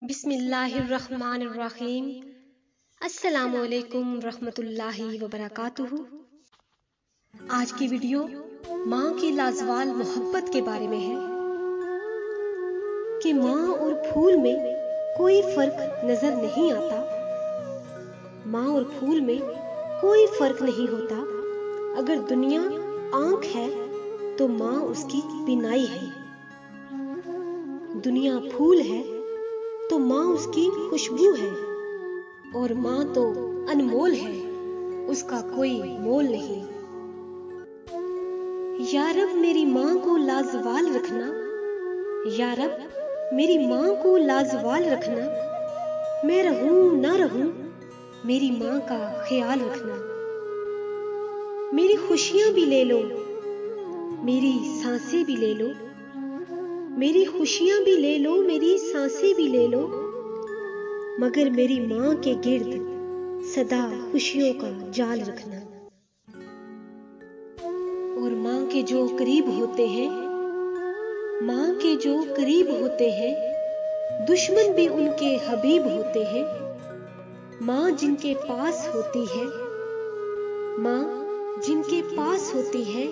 बिस्मिल्लाहिर्रहमानिर्रहीम। अस्सलामु अलैकुम रहमतुल्लाहि व बरकातुहू। आज की वीडियो माँ की लाजवाल मोहब्बत के बारे में है कि माँ और फूल में कोई फर्क नजर नहीं आता। माँ और फूल में कोई फर्क नहीं होता। अगर दुनिया आंख है तो माँ उसकी बिनाई है। दुनिया फूल है तो माँ उसकी खुशबू है। और माँ तो अनमोल है, उसका कोई मोल नहीं। या रब मेरी माँ को लाजवाल रखना, या रब मेरी माँ को लाजवाल रखना। मैं रहूं ना रहूं, मेरी माँ का ख्याल रखना। मेरी खुशियां भी ले लो, मेरी सांसें भी ले लो। मेरी खुशियां भी ले लो, मेरी सांसें भी ले लो। मगर मेरी माँ के गिर्द सदा खुशियों का जाल रखना। और माँ के जो करीब होते हैं, माँ के जो करीब होते हैं, दुश्मन भी उनके हबीब होते हैं। माँ जिनके पास होती है, माँ जिनके पास होती है,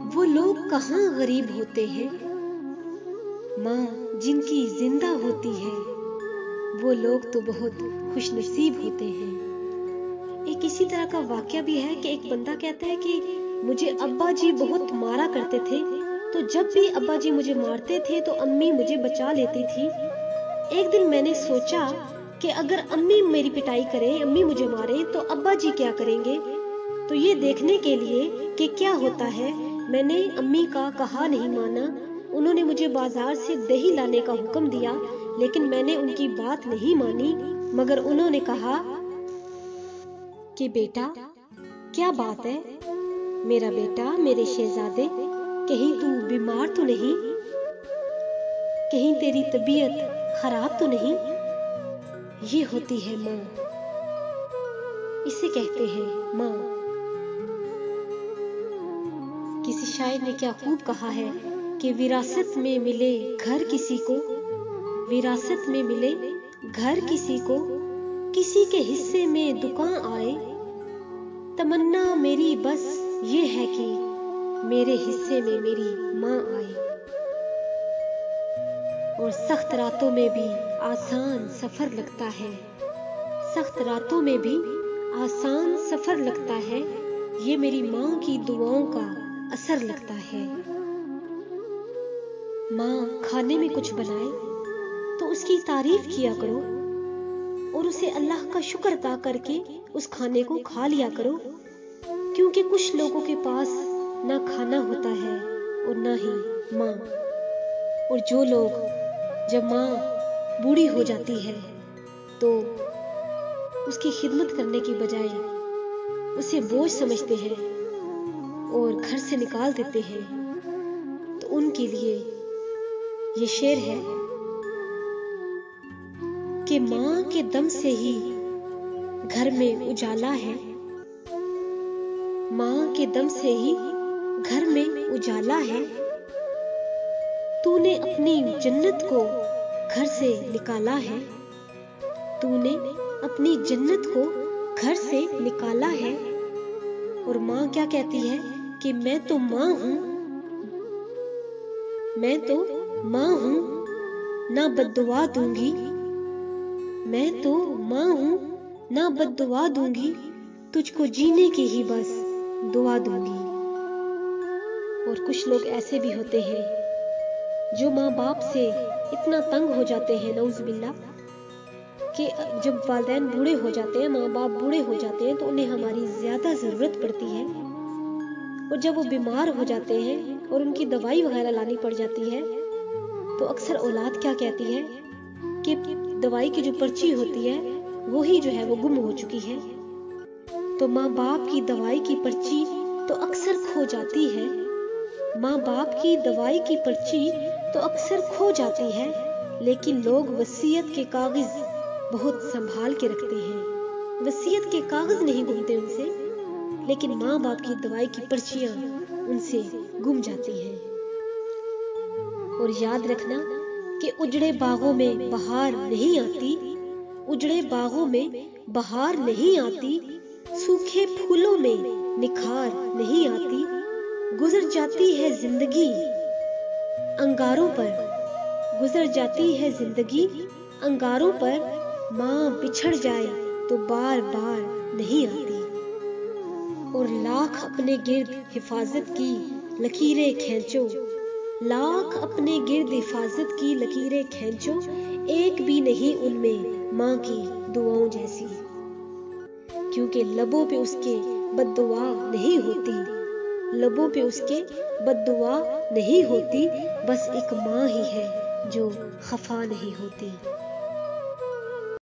वो लोग कहाँ गरीब होते हैं। माँ जिनकी जिंदा होती है, वो लोग तो बहुत खुशनसीब होते हैं। एक इसी तरह का वाक्या भी है कि एक बंदा कहता है कि मुझे अब्बा जी बहुत मारा करते थे, तो जब भी अब्बा जी मुझे मारते थे तो अम्मी मुझे बचा लेती थी। एक दिन मैंने सोचा कि अगर अम्मी मेरी पिटाई करे, अम्मी मुझे मारे, तो अब्बा जी क्या करेंगे। तो ये देखने के लिए कि क्या होता है, मैंने अम्मी का कहा नहीं माना। उन्होंने मुझे बाजार से दही लाने का हुक्म दिया, लेकिन मैंने उनकी बात नहीं मानी। मगर उन्होंने कहा कि बेटा क्या बात है, मेरा बेटा, मेरे शहजादे, कहीं तू बीमार तो नहीं, कहीं तेरी तबीयत खराब तो नहीं। ये होती है माँ, इसे कहते हैं माँ। किसी शायर ने क्या खूब कहा है कि विरासत में मिले घर किसी को, विरासत में मिले घर किसी को, किसी के हिस्से में दुकान आए। तमन्ना मेरी बस ये है कि मेरे हिस्से में मेरी माँ आए। और सख्त रातों में भी आसान सफर लगता है, सख्त रातों में भी आसान सफर लगता है। ये मेरी माँ की दुआओं का असर लगता है। माँ खाने में कुछ बनाए तो उसकी तारीफ किया करो और उसे अल्लाह का शुक्र अदा करके उस खाने को खा लिया करो। क्योंकि कुछ लोगों के पास ना खाना होता है और ना ही माँ। और जो लोग जब माँ बूढ़ी हो जाती है तो उसकी खिदमत करने की बजाय उसे बोझ समझते हैं और घर से निकाल देते हैं, तो उनके लिए ये शेर है कि माँ के दम से ही घर में उजाला है। माँ के दम से ही घर में उजाला है। तूने अपनी जन्नत को घर से निकाला है, तूने अपनी जन्नत को घर से निकाला है। और माँ क्या कहती है कि मैं तो माँ हूँ, मैं तो माँ हूँ, ना बद्दुआ दूंगी। मैं तो माँ हूँ, ना बद्दुआ दूंगी, तुझको जीने की ही बस दुआ दूंगी। और कुछ लोग ऐसे भी होते हैं जो माँ बाप से इतना तंग हो जाते हैं, नऊज़ुबिल्लाह, कि जब वालिदैन बूढ़े हो जाते हैं, माँ बाप बूढ़े हो जाते हैं, तो उन्हें हमारी ज्यादा जरूरत पड़ती है। और जब वो बीमार हो जाते हैं और उनकी दवाई वगैरह लानी पड़ जाती है, तो अक्सर औलाद क्या कहती है कि दवाई की जो पर्ची होती है वो ही जो है वो गुम हो चुकी है। तो माँ बाप की दवाई की पर्ची तो अक्सर खो जाती है, माँ बाप की दवाई की पर्ची तो अक्सर खो जाती है। लेकिन लोग वसीयत के कागज बहुत संभाल के रखते हैं। वसीयत के कागज नहीं गुमते उनसे, लेकिन माँ बाप की दवाई की पर्चियां उनसे गुम जाती हैं। और याद रखना کہ اجڑے باغوں میں بہار نہیں آتی، اجڑے باغوں میں بہار نہیں آتی، سوکھے پھولوں میں نکھار نہیں آتی، گزر جاتی ہے زندگی انگاروں پر، گزر جاتی ہے زندگی انگاروں پر، ماں بچھڑ جائے تو بار بار نہیں آتی، اور لاکھ اپنے گرد حفاظت کی لکیریں کھینچو، لاکھ اپنے گرد حفاظت کی لکیریں کھینچو، ایک بھی نہیں ان میں ماں کی دعاؤں جیسی، کیونکہ لبوں پہ اس کے بد دعا نہیں ہوتی، لبوں پہ اس کے بد دعا نہیں ہوتی، بس ایک ماں ہی ہے جو خفا نہیں ہوتی۔